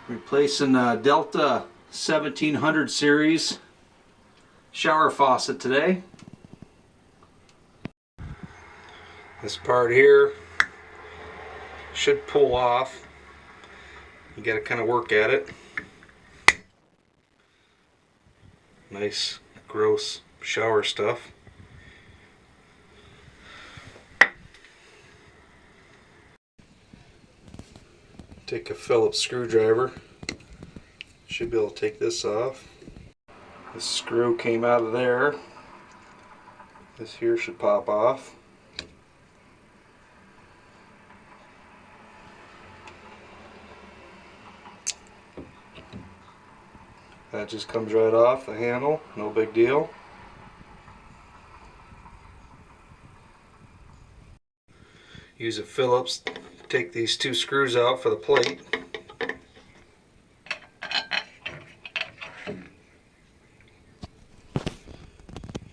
Replacing Delta 1700 series shower faucet today. This part here should pull off. You got to kind of work at it. Nice gross shower stuff. Take a Phillips screwdriver. Should be able to take this off. This screw came out of there. This here should pop off. That just comes right off the handle, no big deal. Use a Phillips, take these two screws out for the plate.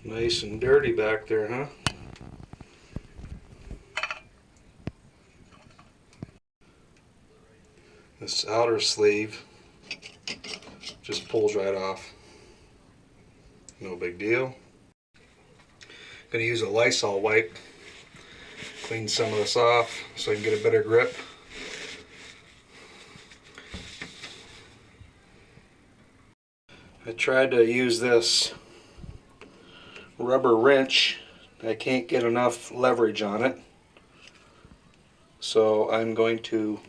Nice and dirty back there, huh? This outer sleeve just pulls right off. No big deal. I'm going to use a Lysol wipe. Clean some of this off so I can get a better grip. I tried to use this rubber wrench. I can't get enough leverage on it. So I'm going to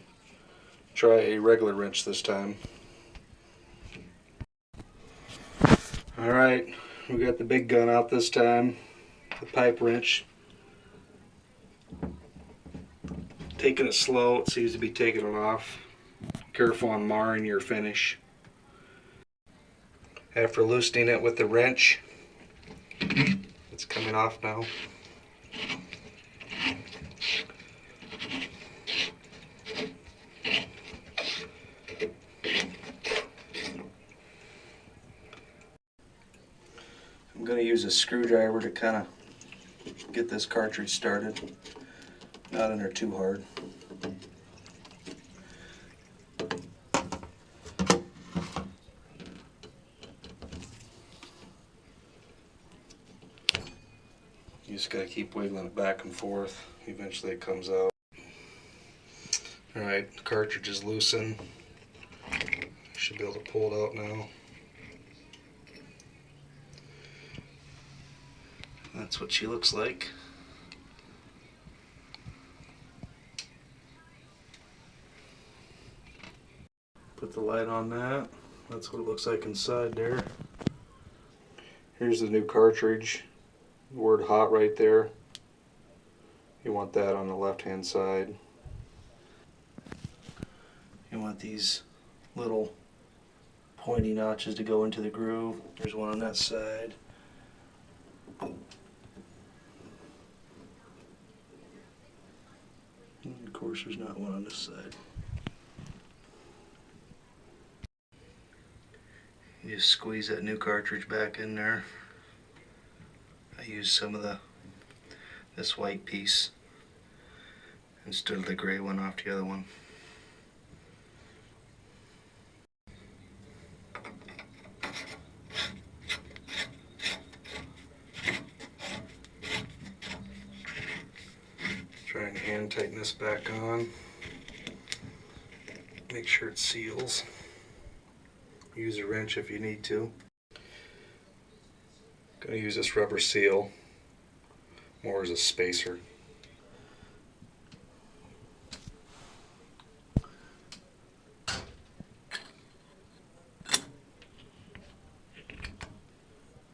try a regular wrench this time. Alright, we got the big gun out this time, the pipe wrench. Taking it slow, it seems to be taking it off. Careful on marring your finish. After loosening it with the wrench, it's coming off now. I'm going to use a screwdriver to kind of get this cartridge started. Not in there too hard. You just got to keep wiggling it back and forth. Eventually it comes out. Alright, the cartridge is loosened. Should be able to pull it out now. That's what she looks like. Put the light on that. That's what it looks like inside there. Here's the new cartridge. The word hot right there. You want that on the left hand side. You want these little pointy notches to go into the groove. There's one on that side. And of course there's not one on this side. You just squeeze that new cartridge back in there. I used some of this white piece instead of the gray one off the other one. Try and hand tighten this back on. Make sure it seals. Use a wrench if you need to. Going to use this rubber seal more as a spacer.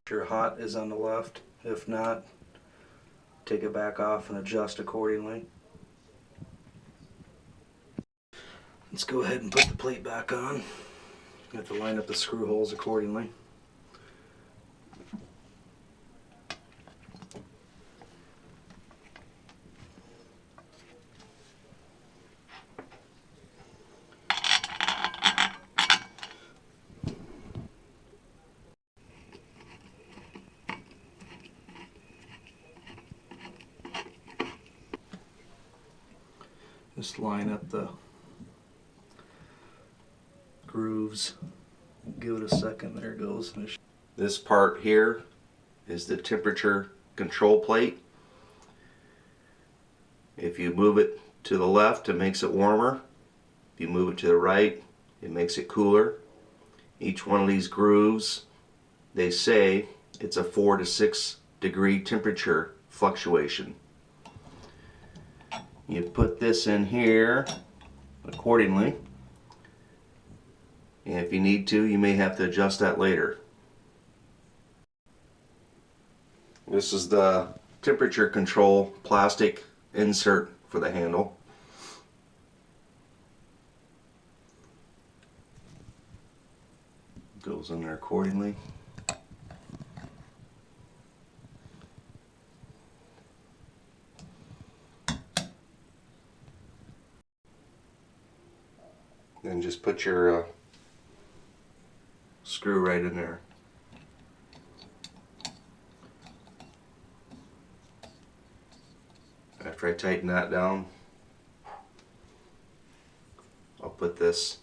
Your hot is on the left. If not, take it back off and adjust accordingly. Let's go ahead and put the plate back on. You have to line up the screw holes accordingly. Just line up the grooves. Give it a second. There it goes. This part here is the temperature control plate. If you move it to the left, it makes it warmer. If you move it to the right, it makes it cooler. Each one of these grooves, they say it's a 4 to 6 degree temperature fluctuation. You put this in here accordingly, and if you need to, you may have to adjust that later. This is the temperature control plastic insert for the handle. Goes in there accordingly. Then just put your screw right in there. After I tighten that down, I'll put this,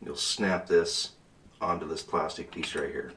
you'll snap this onto this plastic piece right here.